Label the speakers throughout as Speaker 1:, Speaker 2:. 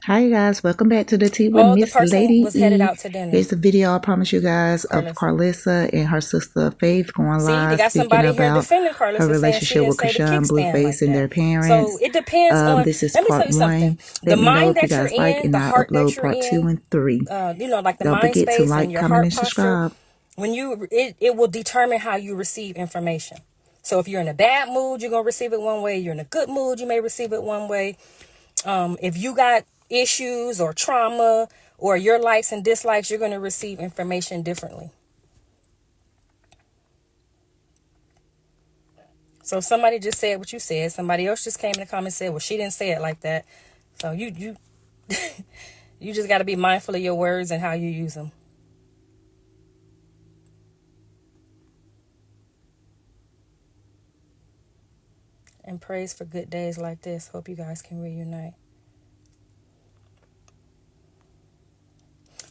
Speaker 1: Hi you guys, welcome back to the Tea with
Speaker 2: Oh, the
Speaker 1: Miss
Speaker 2: person
Speaker 1: Lady
Speaker 2: was headed
Speaker 1: E.
Speaker 2: out to dinner,
Speaker 1: Here's the video I promise you guys of
Speaker 2: Karlissa.
Speaker 1: Karlissa and her sister Faith going
Speaker 2: See, they
Speaker 1: live
Speaker 2: got
Speaker 1: speaking
Speaker 2: somebody here
Speaker 1: about
Speaker 2: defending
Speaker 1: her
Speaker 2: Karlissa, saying she
Speaker 1: relationship
Speaker 2: didn't
Speaker 1: with
Speaker 2: say the
Speaker 1: Chrisean,
Speaker 2: kickstand
Speaker 1: Blueface,
Speaker 2: like
Speaker 1: and
Speaker 2: that.
Speaker 1: their
Speaker 2: So
Speaker 1: parents.
Speaker 2: it depends on,
Speaker 1: This is
Speaker 2: let me tell
Speaker 1: part
Speaker 2: you something.
Speaker 1: one.
Speaker 2: The
Speaker 1: Let me know
Speaker 2: mind
Speaker 1: if you
Speaker 2: that you're
Speaker 1: guys like
Speaker 2: in,
Speaker 1: and
Speaker 2: the
Speaker 1: I'll
Speaker 2: heart that
Speaker 1: upload
Speaker 2: you're
Speaker 1: part 2
Speaker 2: in,
Speaker 1: and 3.
Speaker 2: like the
Speaker 1: Don't
Speaker 2: mind
Speaker 1: forget to
Speaker 2: space and
Speaker 1: like,
Speaker 2: your
Speaker 1: comment,
Speaker 2: heart
Speaker 1: and
Speaker 2: posture,
Speaker 1: subscribe.
Speaker 2: it will determine how you receive information. So if you're in a bad mood, you're going to receive it one way. You're in a good mood, you may receive it one way. If you got issues or trauma or your likes and dislikes, you're going to receive information differently. So somebody just said what you said. Somebody else just came in the comments and said, well, she didn't say it like that. So you you just got to be mindful of your words and how you use them. And praise for good days like this. Hope you guys can reunite.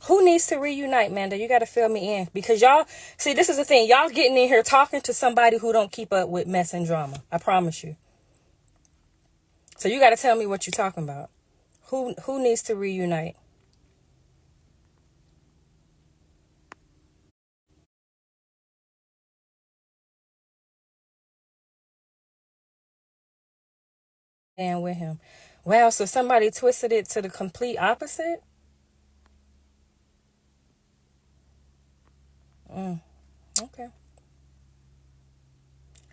Speaker 2: Who needs to reunite, Manda? You got to fill me in. Because y'all, see, this is the thing. Y'all getting in here talking to somebody who don't keep up with mess and drama. I promise you. So you got to tell me what you're talking about. Who needs to reunite? And with him. Wow, so somebody twisted it to the complete opposite? Okay.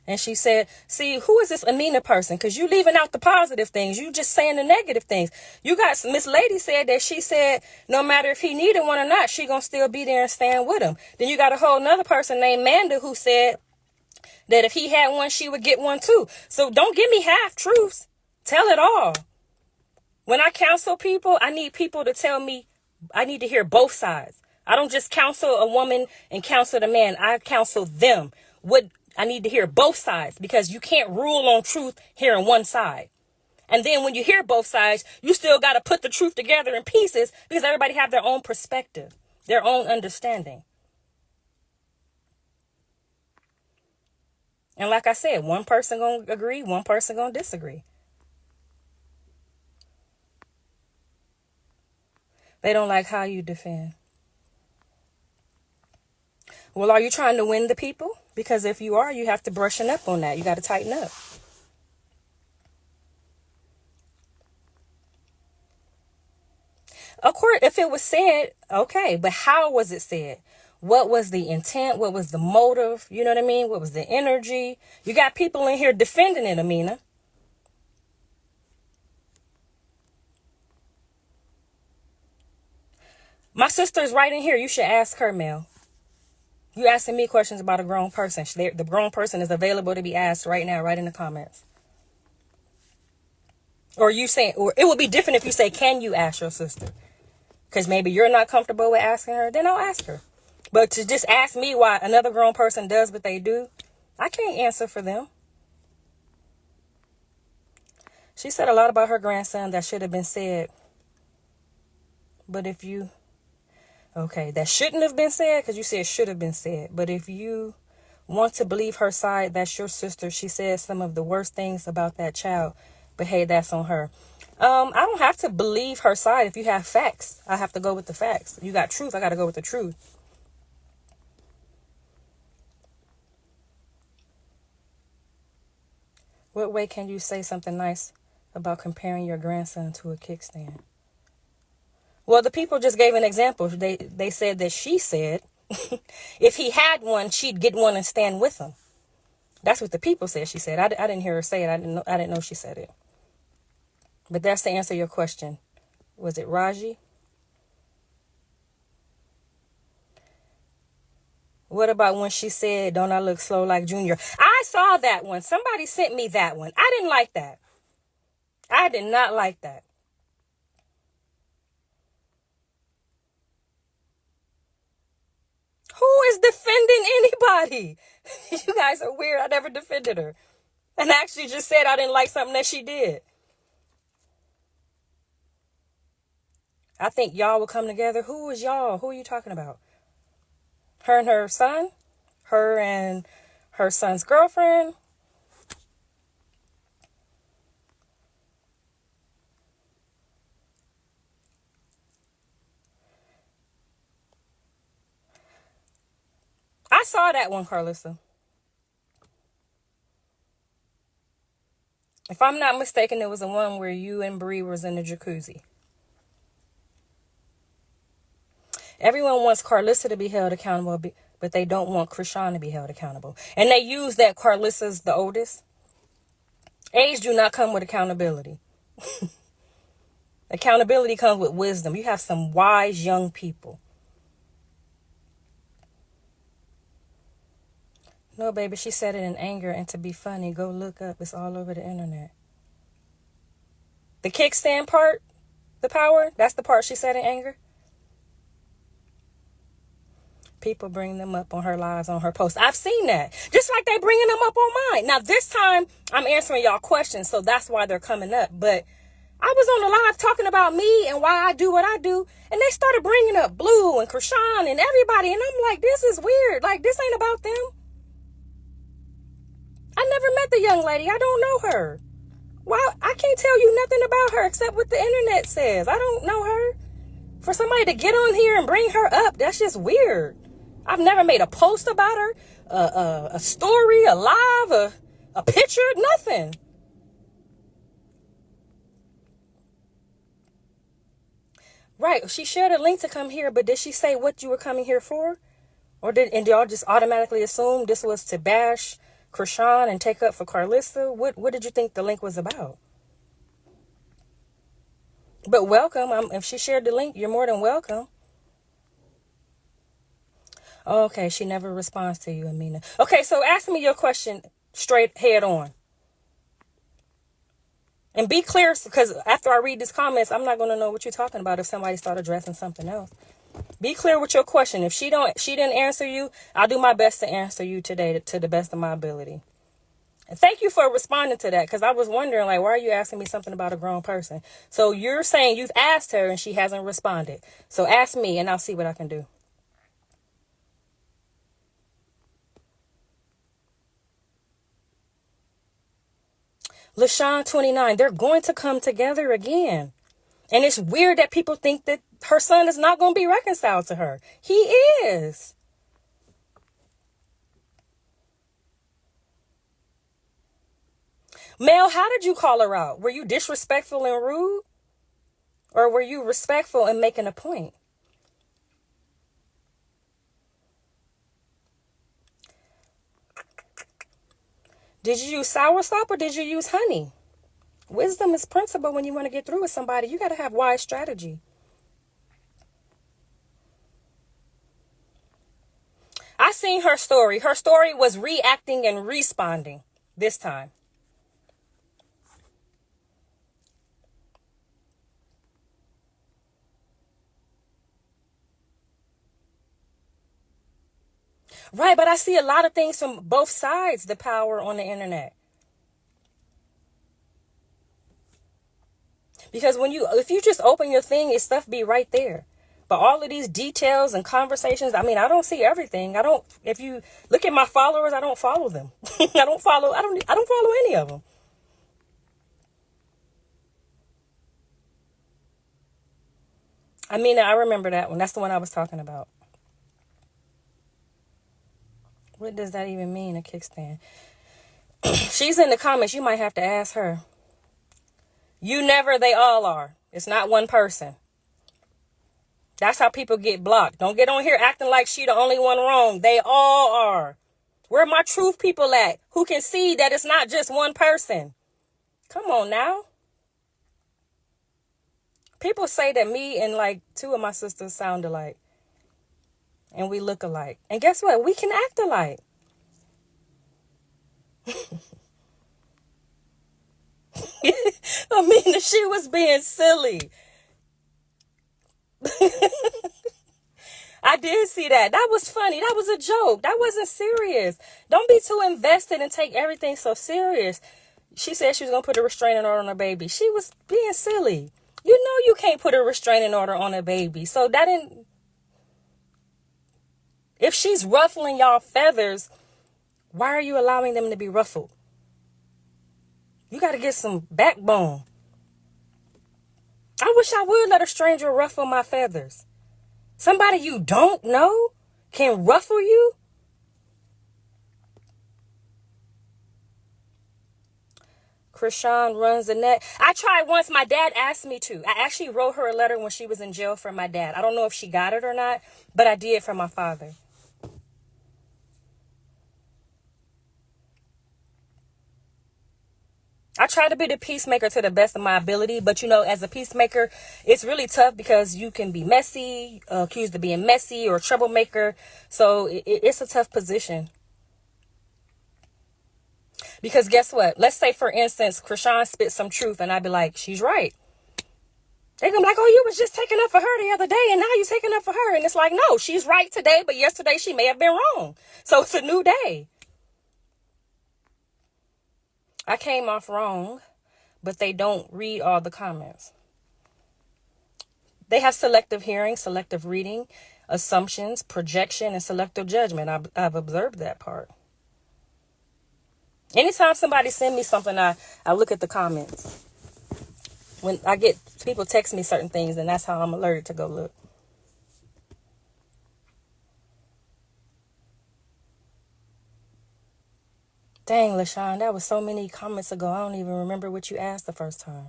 Speaker 2: And she said, see, who is this Amina person? Because you leaving out the positive things. You just saying the negative things. You got Miss Lady said that she said no matter if he needed one or not, she going to still be there and stand with him. Then you got a whole nother person named Manda who said that if he had one, she would get one too. So don't give me half truths. Tell it all. When I counsel people, I need people to tell me, I need to hear both sides. I don't just counsel a woman and counsel the man. I counsel them. What I need to hear both sides, because you can't rule on truth hearing one side. And then when you hear both sides, you still got to put the truth together in pieces, because everybody have their own perspective, their own understanding. And like I said, one person going to agree, one person going to disagree. They don't like how you defend. Well, are you trying to win the people? Because if you are, you have to brushing up on that. You got to tighten up. Of course, if it was said, okay, but how was it said? What was the intent? What was the motive? You know what I mean? What was the energy? You got people in here defending it, Amina. My sister's right in here. You should ask her, Mel. You asking me questions about a grown person. The grown person is available to be asked right now, right in the comments. Or you saying, or it would be different if you say, can you ask your sister? Because maybe you're not comfortable with asking her, then I'll ask her. But to just ask me why another grown person does what they do, I can't answer for them. She said a lot about her grandson that should have been said. But if you, okay, that shouldn't have been said, because you said should have been said. But if you want to believe her side, that's your sister. She said some of the worst things about that child. But hey, that's on her. I don't have to believe her side. If you have facts, I have to go with the facts. You got truth, I got to go with the truth. What way can you say something nice about comparing your grandson to a kickstand? Well, the people just gave an example. They said that she said if he had one, she'd get one and stand with him. That's what the people said. She said. I didn't hear her say it. I didn't know she said it. But that's to answer your question. Was it Raji? What about when she said, "Don't I look slow like Junior?" I saw that one. Somebody sent me that one. I didn't like that. I did not like that. Who is defending anybody? You guys are weird. I never defended her. And actually just said I didn't like something that she did. I think y'all will come together. Who is y'all? Who are you talking about? Her and her son? Her and her son's girlfriend? saw that one, Karlissa. If I'm not mistaken, it was the one where you and Bree was in the jacuzzi. Everyone wants Karlissa to be held accountable, but they don't want Chrisean to be held accountable. And they use that Karlissa's the oldest. Age do not come with accountability. Accountability comes with wisdom. You have some wise young people. No, baby, she said it in anger and to be funny. Go look up. It's all over the internet. The kickstand part, the power, that's the part she said in anger. People bring them up on her lives, on her posts. I've seen that. Just like they bringing them up on mine. Now, this time, I'm answering y'all questions, so that's why they're coming up. But I was on the live talking about me and why I do what I do, and they started bringing up Blue and Chrisean and everybody, and I'm like, this is weird. Like, this ain't about them. I never met the young lady. I don't know her. Well, I can't tell you nothing about her except what the internet says. I don't know her. For somebody to get on here and bring her up, that's just weird. I've never made a post about her, a story, a live, a picture, nothing. Right, she shared a link to come here, but did she say what you were coming here for? Or did y'all just automatically assume this was to bash Chrisean and take up for Karlissa? What did you think the link was about? But welcome. If she shared the link, you're more than welcome. Okay, she never responds to you, Amina. Okay, so ask me your question straight head on. And be clear, because after I read these comments, I'm not going to know what you're talking about if somebody started addressing something else. Be clear with your question. If she didn't answer you, I'll do my best to answer you today to the best of my ability. And thank you for responding to that, because I was wondering, like, why are you asking me something about a grown person? So you're saying you've asked her and she hasn't responded. So ask me and I'll see what I can do. LaShawn 29, they're going to come together again. And it's weird that people think that her son is not going to be reconciled to her. He is. Mel, how did you call her out? Were you disrespectful and rude? Or were you respectful and making a point? Did you use soursop or did you use honey? Wisdom is principle when you want to get through with somebody. You got to have wise strategy. I seen her story. Her story was reacting and responding this time. Right, but I see a lot of things from both sides, the power on the internet. Because if you just open your thing, your stuff be right there. But all of these details and conversations, I mean, I don't see everything. If you look at my followers, I don't follow them. I don't follow any of them. I mean, I remember that one. That's the one I was talking about. What does that even mean, a kickstand? She's in the comments. You might have to ask her. You never, they all are. It's not one person. That's how people get blocked. Don't get on here acting like she the only one wrong. They all are. Where my truth people at? Who can see that it's not just one person? Come on now. People say that me and like two of my sisters sound alike. And we look alike. And guess what? We can act alike. I mean, she was being silly. I did see that. That was funny. That was a joke. That wasn't serious. Don't be too invested and take everything so serious. She said she was going to put a restraining order on her baby. She was being silly. You know you can't put a restraining order on a baby. So that didn't... If she's ruffling y'all feathers, why are you allowing them to be ruffled? You got to get some backbone. I wish I would let a stranger ruffle my feathers. Somebody you don't know can ruffle you? Chrisean runs the net. I tried once. My dad asked me to. I actually wrote her a letter when she was in jail for my dad. I don't know if she got it or not, but I did for my father. I try to be the peacemaker to the best of my ability, but as a peacemaker, it's really tough because you can be messy, accused of being messy or a troublemaker. So it's a tough position. Because guess what? Let's say, for instance, Chrisean spits some truth and I'd be like, she's right. They're going to be like, oh, you was just taking up for her the other day and now you're taking up for her. And it's like, no, she's right today, but yesterday she may have been wrong. So it's a new day. I came off wrong, but they don't read all the comments. They have selective hearing, selective reading, assumptions, projection, and selective judgment. I've observed that part. Anytime somebody send me something, I look at the comments. When I get people text me certain things, and that's how I'm alerted to go look. Dang, LaShawn, that was so many comments ago. I don't even remember what you asked the first time.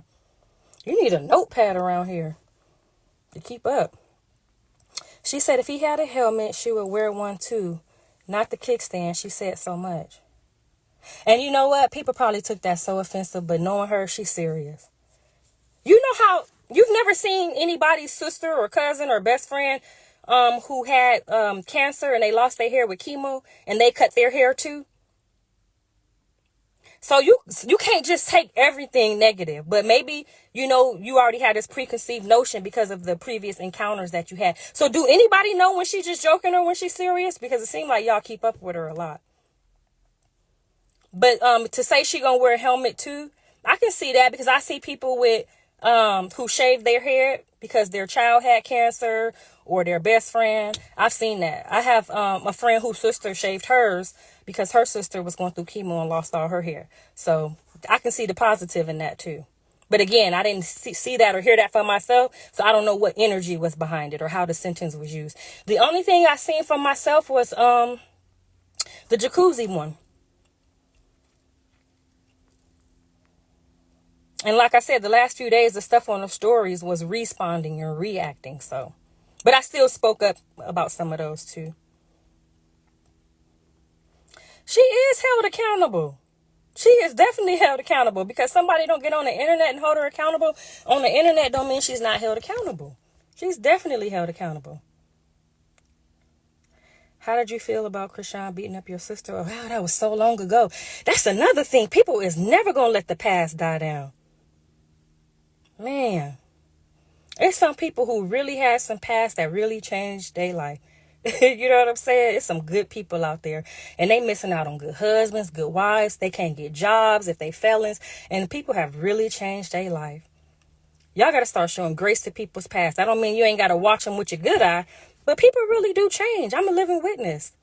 Speaker 2: You need a notepad around here to keep up. She said if he had a helmet, she would wear one too. Not the kickstand. She said so much. And you know what? People probably took that so offensive, but knowing her, she's serious. You know how you've never seen anybody's sister or cousin or best friend who had cancer and they lost their hair with chemo and they cut their hair too? So you can't just take everything negative, but maybe, you already had this preconceived notion because of the previous encounters that you had. So do anybody know when she's just joking or when she's serious? Because it seems like y'all keep up with her a lot. But to say she gonna wear a helmet too, I can see that because I see people with who shave their hair because their child had cancer or their best friend. I've seen that. I have a friend whose sister shaved hers because her sister was going through chemo and lost all her hair. So I can see the positive in that too. But again, I didn't see that or hear that for myself. So I don't know what energy was behind it or how the sentence was used. The only thing I seen for myself was the jacuzzi one. And like I said, the last few days, the stuff on the stories was responding and reacting. So, but I still spoke up about some of those too. She is held accountable. She is definitely held accountable because somebody don't get on the internet and hold her accountable on the internet don't mean she's not held accountable. She's definitely held accountable. How did you feel about Chrisean beating up your sister? Oh, wow, that was so long ago. That's another thing. People is never going to let the past die down. Man, there's some people who really had some past that really changed their life. You know what I'm saying? It's some good people out there and they missing out on good husbands, good wives. They can't get jobs if they felons, and people have really changed their life. Y'all got to start showing grace to people's past. I don't mean you ain't got to watch them with your good eye, but people really do change. I'm a living witness.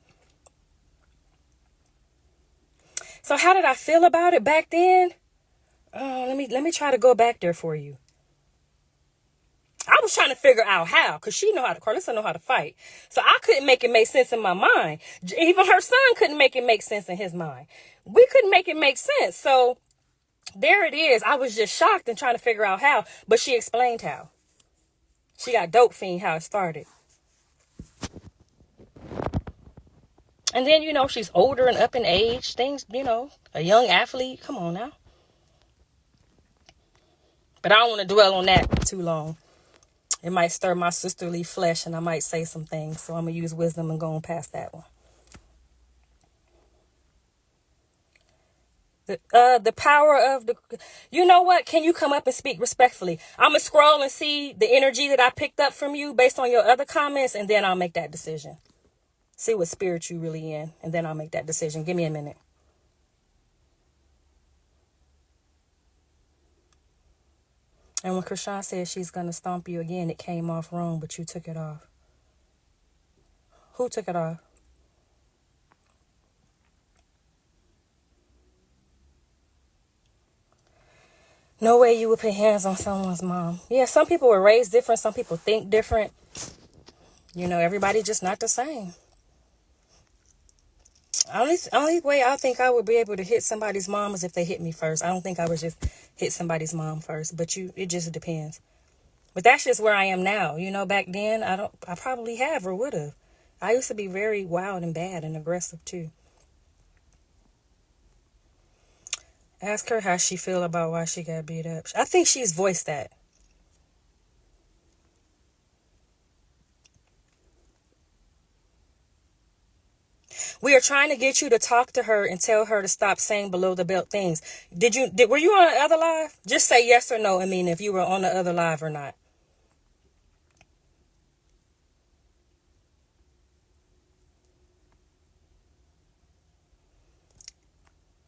Speaker 2: So how did I feel about it back then? Let me try to go back there for you. I was trying to figure out how, because Karlissa know how to fight. So I couldn't make it make sense in my mind. Even her son couldn't make it make sense in his mind. We couldn't make it make sense. So there it is. I was just shocked and trying to figure out how, but she explained how. She got dope fiend how it started. And then, she's older and up in age. Things, a young athlete. Come on now. But I don't want to dwell on that too long. It might stir my sisterly flesh and I might say some things. So I'm going to use wisdom and go on past that one. The power of the... You know what? Can you come up and speak respectfully? I'm going to scroll and see the energy that I picked up from you based on your other comments. And then I'll make that decision. See what spirit you really in. And then I'll make that decision. Give me a minute. And when Chrisean said she's going to stomp you again, it came off wrong, but you took it off. Who took it off? No way you would put hands on someone's mom. Yeah, some people were raised different. Some people think different. Everybody just not the same. Only way I think I would be able to hit somebody's mom is if they hit me first. I don't think I would just hit somebody's mom first, but it just depends. But that's just where I am now. You know, back then I probably have or would have. I used to be very wild and bad and aggressive too. Ask her how she feel about why she got beat up. I think she's voiced that. We are trying to get you to talk to her and tell her to stop saying below the belt things. Were you on the other live? Just say yes or no, I mean, if you were on the other live or not.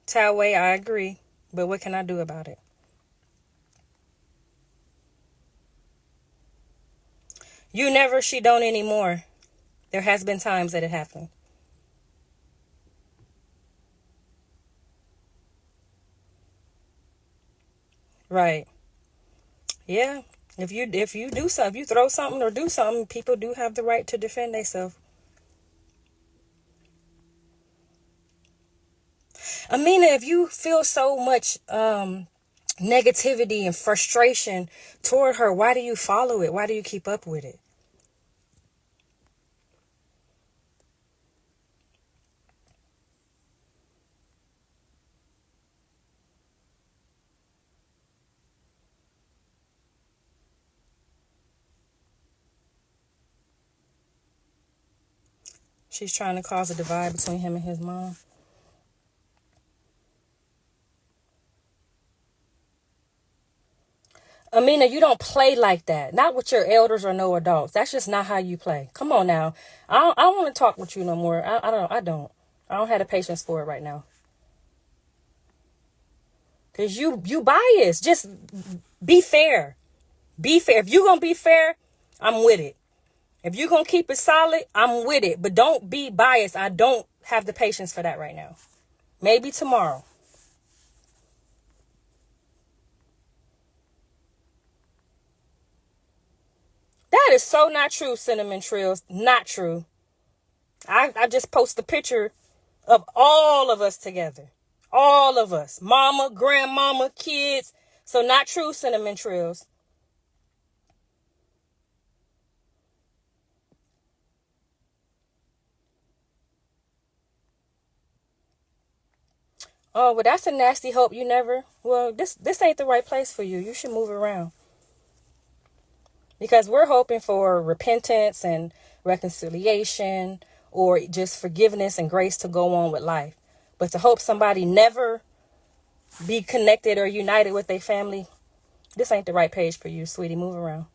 Speaker 2: Talway, I agree. But what can I do about it? You never, she don't anymore. There has been times that it happened. Right. Yeah. If you do something, if you throw something or do something, people do have the right to defend themselves. Amina, if you feel so much negativity and frustration toward her, why do you follow it? Why do you keep up with it? She's trying to cause a divide between him and his mom. Amina, you don't play like that. Not with your elders or no adults. That's just not how you play. Come on now. I don't want to talk with you no more. I don't. I don't have the patience for it right now. Cause you biased. Just be fair. Be fair. If you gonna be fair, I'm with it. If you gonna keep it solid, I'm with it. But don't be biased. I don't have the patience for that right now. Maybe tomorrow. That is so not true, Cinnamon Trills. Not true. I just post a picture of all of us together. All of us. Mama, grandmama, kids. So not true, Cinnamon Trills. Oh, well, that's a nasty hope you never. Well, this ain't the right place for you. You should move around. Because we're hoping for repentance and reconciliation or just forgiveness and grace to go on with life. But to hope somebody never be connected or united with their family, this ain't the right page for you, sweetie. Move around.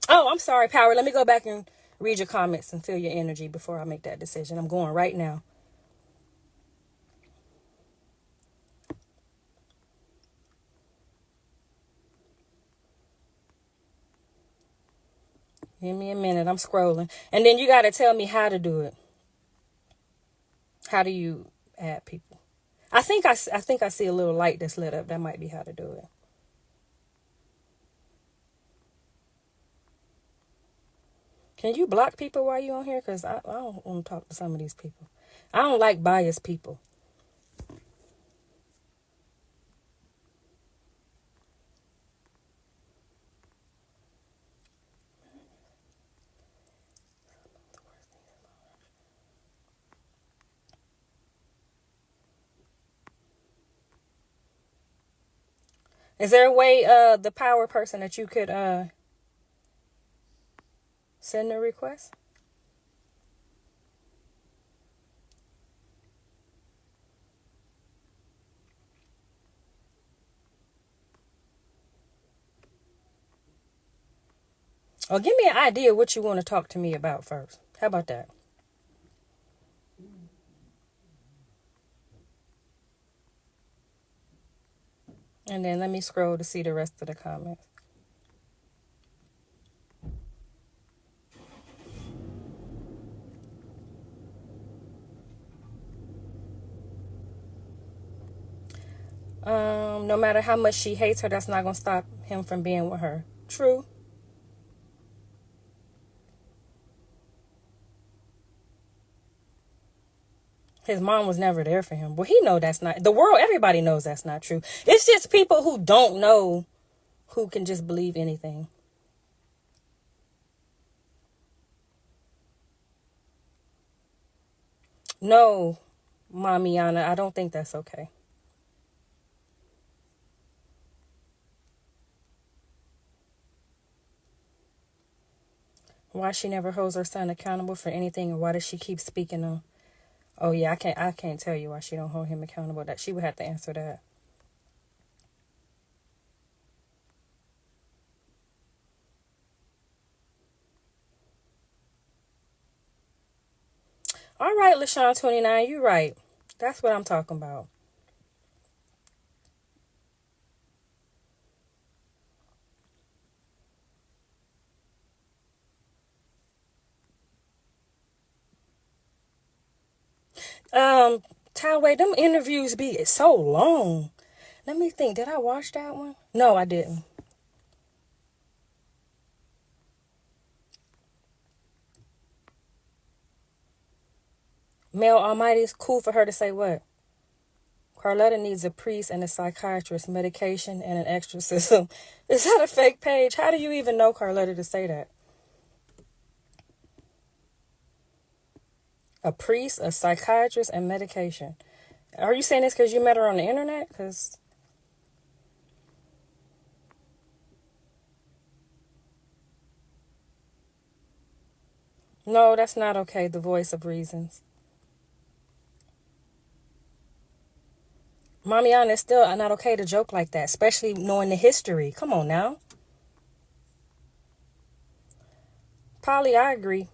Speaker 2: Oh, I'm sorry, Power. Let me go back and read your comments and feel your energy before I make that decision. I'm going right now. Give me a minute. I'm scrolling. And then you got to tell me how to do it. How do you add people? I think I see a little light that's lit up. That might be how to do it. Can you block people while you're on here? Because I don't want to talk to some of these people. I don't like biased people. Is there a way, the power person that you could send a request? Or give me an idea what you want to talk to me about first. How about that? And then let me scroll to see the rest of the comments. No matter how much she hates her, that's not going to stop him from being with her. True. His mom was never there for him. Well, he know that's not the world. Everybody knows that's not true. It's just people who don't know who can just believe anything. No, Mamiana, I don't think that's okay. Why she never holds her son accountable for anything, and why does she keep speaking on? Oh yeah, I can't tell you why she don't hold him accountable. That she would have to answer that. All right, LaShawn 29, you right. That's what I'm talking about. Tyway, them interviews be so long. Let me think. Did I watch that one? No, I didn't. Mel Almighty, is cool for her to say what? Carletta needs a priest and a psychiatrist, medication, and an exorcism. Is that a fake page? How do you even know Carletta to say that? A priest, a psychiatrist, and medication. Are you saying this because you met her on the internet? Because no, that's not okay. The voice of reasons. Mamiana, it's still not okay to joke like that, especially knowing the history. Come on now. Polly, I agree.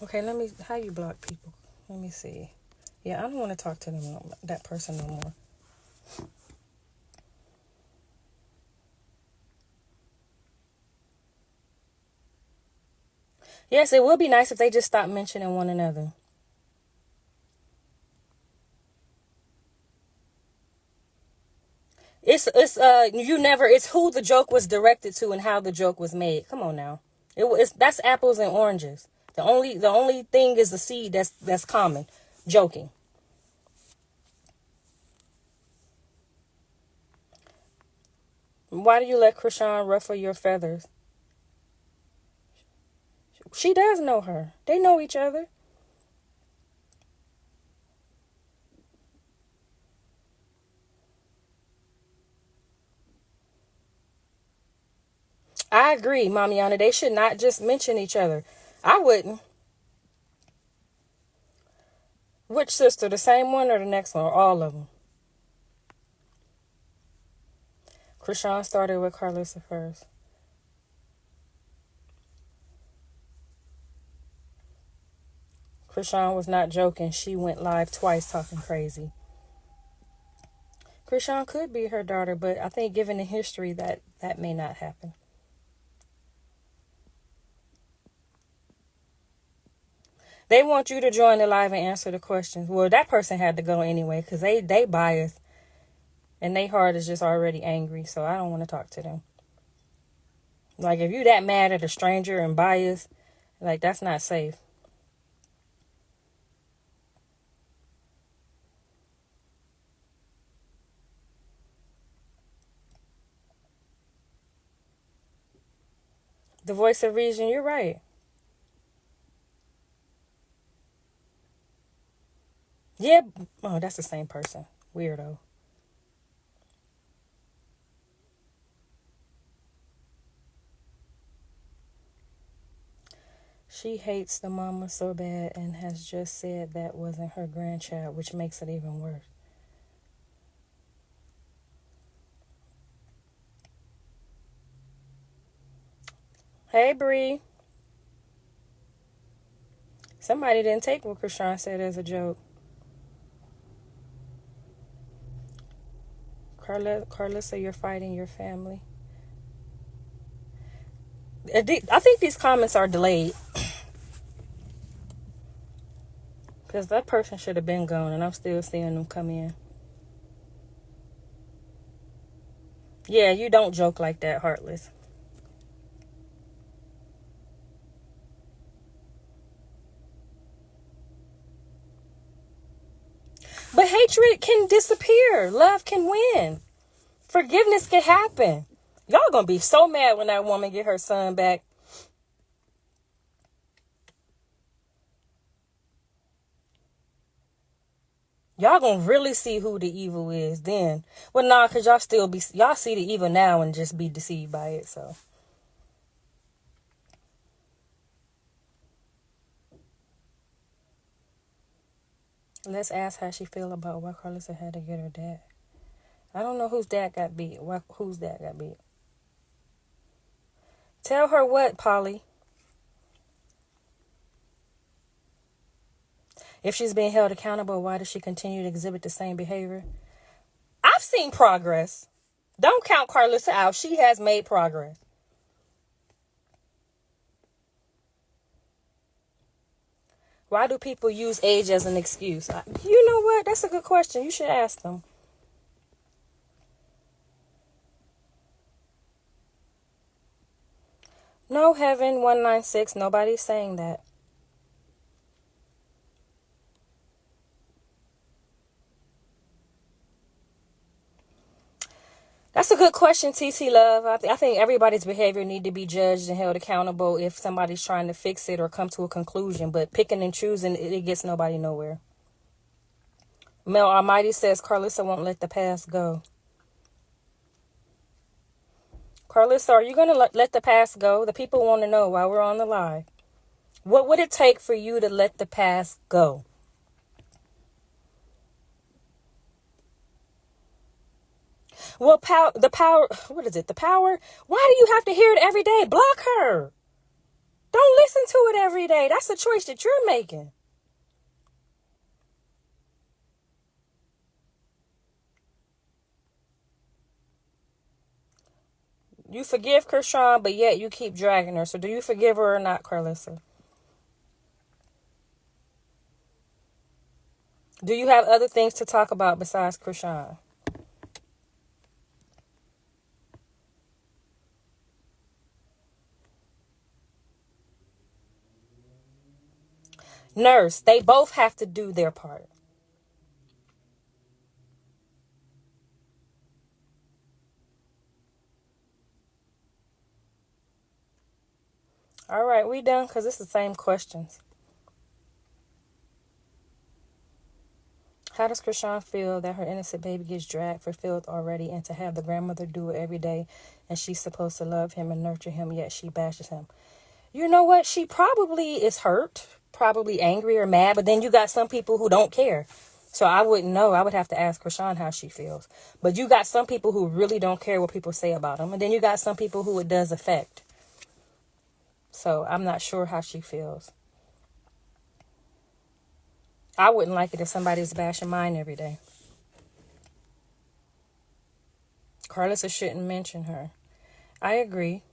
Speaker 2: Okay, how you block people? Let me see. Yeah, I don't want to talk to them, that person no more. Yes, it would be nice if they just stopped mentioning one another. It's who the joke was directed to and how the joke was made. Come on now. That's apples and oranges. The only thing is the seed that's common. Joking. Why do you let Chrisean ruffle your feathers? She does know her. They know each other. I agree, Mamiana. They should not just mention each other. I wouldn't. Which sister? The same one or the next one? Or all of them? Chrisean started with Karlissa first. Chrisean was not joking. She went live twice talking crazy. Chrisean could be her daughter, but I think given the history that may not happen. They want you to join the live and answer the questions. Well, that person had to go anyway because they biased and their heart is just already angry. So I don't want to talk to them. Like if you that mad at a stranger and biased, like that's not safe. The voice of reason, you're right. Yeah. Oh, that's the same person. Weirdo. She hates the mama so bad and has just said that wasn't her grandchild, which makes it even worse. Hey, Bree. Somebody didn't take what Chrisean said as a joke. Karlissa, you're fighting your family. I think these comments are delayed. Because that person should have been gone and I'm still seeing them come in. Yeah, you don't joke like that, Heartless. But hatred can disappear. Love can win. Forgiveness can happen. Y'all gonna be so mad when that woman get her son back. Y'all gonna really see who the evil is then. Well, nah, cause y'all see the evil now and just be deceived by it. So let's ask how she feel about why Karlissa had to get her dad. I don't know whose dad got beat. Whose dad got beat? Tell her what, Polly? If she's being held accountable, why does she continue to exhibit the same behavior? I've seen progress. Don't count Karlissa out. She has made progress. Why do people use age as an excuse? You know what? That's a good question. You should ask them. No, Heaven 196. Nobody's saying that. That's a good question, TT Love. I think everybody's behavior need to be judged and held accountable if somebody's trying to fix it or come to a conclusion. But picking and choosing, it gets nobody nowhere. Mel Almighty says Karlissa won't let the past go. Karlissa, are you going to let the past go? The people want to know while we're on the live. What would it take for you to let the past go? Well, the power, what is it? The power? Why do you have to hear it every day? Block her. Don't listen to it every day. That's a choice that you're making. You forgive Chrisean, but yet you keep dragging her. So do you forgive her or not, Karlissa? Do you have other things to talk about besides Chrisean? Nurse, they both have to do their part. All right, we done because it's the same questions. How does Chrisean feel that her innocent baby gets dragged for filth already and to have the grandmother do it every day and she's supposed to love him and nurture him, yet she bashes him? You know what? She probably is hurt, probably angry or mad, but then you got some people who don't care. So I wouldn't know. I would have to ask Chrisean how she feels. But you got some people who really don't care what people say about them. And then you got some people who it does affect. So I'm not sure how she feels. I wouldn't like it if somebody's bashing mine every day. Karlissa shouldn't mention her. I agree.